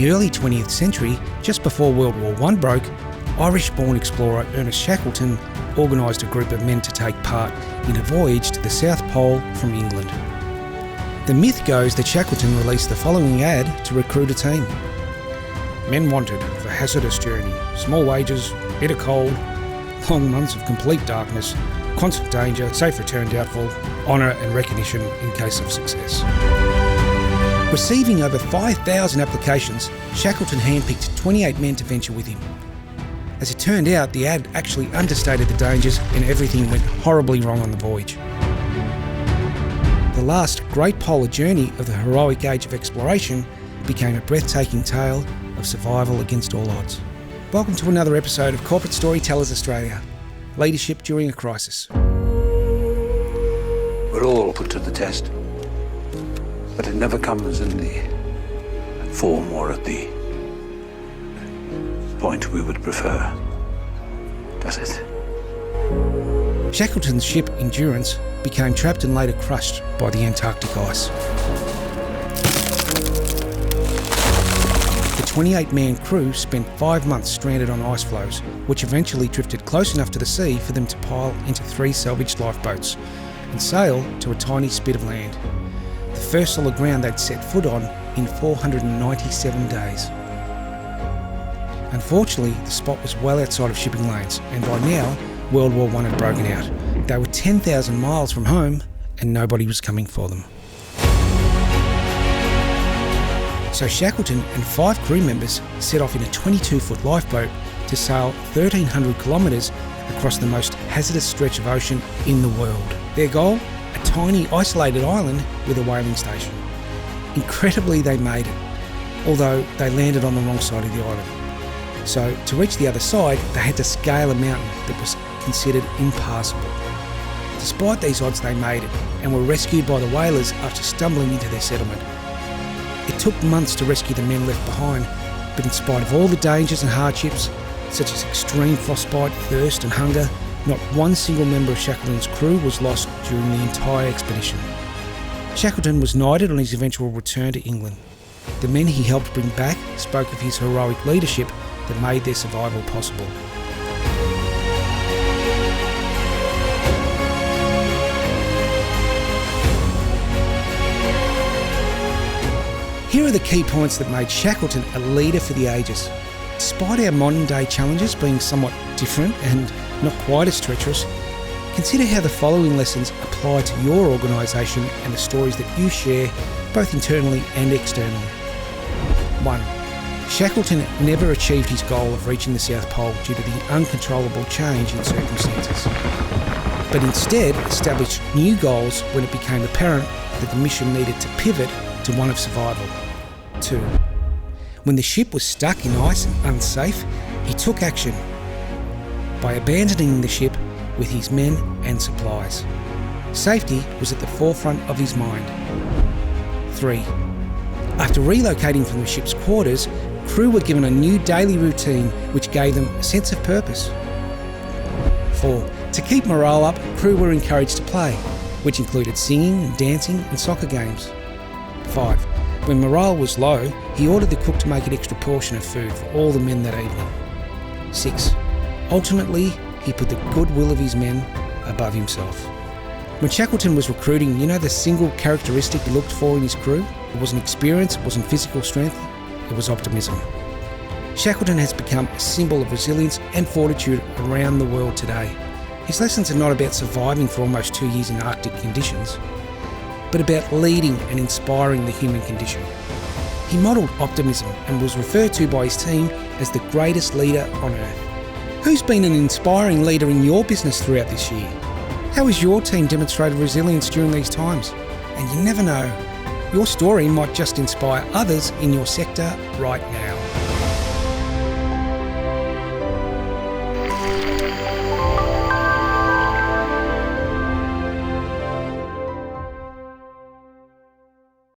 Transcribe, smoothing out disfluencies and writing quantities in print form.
the early 20th century, just before World War I broke, Irish-born explorer Ernest Shackleton organised a group of men to take part in a voyage to the South Pole from England. The myth goes that Shackleton released the following ad to recruit a team. Men wanted for hazardous journey, small wages, bitter cold, long months of complete darkness, constant danger, safe return doubtful, honour and recognition in case of success. Receiving over 5,000 applications, Shackleton handpicked 28 men to venture with him. As it turned out, the ad actually understated the dangers and everything went horribly wrong on the voyage. The last great polar journey of the heroic age of exploration became a breathtaking tale of survival against all odds. Welcome to another episode of Corporate Storytellers Australia, Leadership During a Crisis. We're all put to the test, but it never comes in the form or at the point we would prefer, does it? Shackleton's ship Endurance became trapped and later crushed by the Antarctic ice. The 28-man crew spent 5 months stranded on ice floes, which eventually drifted close enough to the sea for them to pile into 3 salvaged lifeboats and sail to a tiny spit of land, the first solid ground they'd set foot on in 497 days. Unfortunately, the spot was well outside of shipping lanes, and by now, World War I had broken out. They were 10,000 miles from home, and nobody was coming for them. So Shackleton and 5 crew members set off in a 22-foot lifeboat to sail 1,300 kilometres across the most hazardous stretch of ocean in the world. Their goal? A tiny isolated island with a whaling station. Incredibly, they made it, although they landed on the wrong side of the island. So to reach the other side, they had to scale a mountain that was considered impassable. Despite these odds, they made it and were rescued by the whalers after stumbling into their settlement. It took months to rescue the men left behind, but in spite of all the dangers and hardships, such as extreme frostbite, thirst and hunger, not one single member of Shackleton's crew was lost during the entire expedition. Shackleton was knighted on his eventual return to England. The men he helped bring back spoke of his heroic leadership that made their survival possible. Here are the key points that made Shackleton a leader for the ages. Despite our modern day challenges being somewhat different and not quite as treacherous, consider how the following lessons apply to your organisation and the stories that you share, both internally and externally. 1. Shackleton never achieved his goal of reaching the South Pole due to the uncontrollable change in circumstances, but instead established new goals when it became apparent that the mission needed to pivot to one of survival. 2. When the ship was stuck in ice and unsafe, he took action by abandoning the ship with his men and supplies. Safety was at the forefront of his mind. 3. After relocating from the ship's quarters, crew were given a new daily routine which gave them a sense of purpose. 4. To keep morale up, crew were encouraged to play, which included singing and dancing and soccer games. 5. When morale was low, he ordered the cook to make an extra portion of food for all the men that evening. 6. Ultimately, he put the goodwill of his men above himself. When Shackleton was recruiting, you know the single characteristic he looked for in his crew? It wasn't experience, it wasn't physical strength, it was optimism. Shackleton has become a symbol of resilience and fortitude around the world today. His lessons are not about surviving for almost 2 years in Arctic conditions, but about leading and inspiring the human condition. He modelled optimism and was referred to by his team as the greatest leader on earth. Who's been an inspiring leader in your business throughout this year? How has your team demonstrated resilience during these times? And you never know, your story might just inspire others in your sector right now.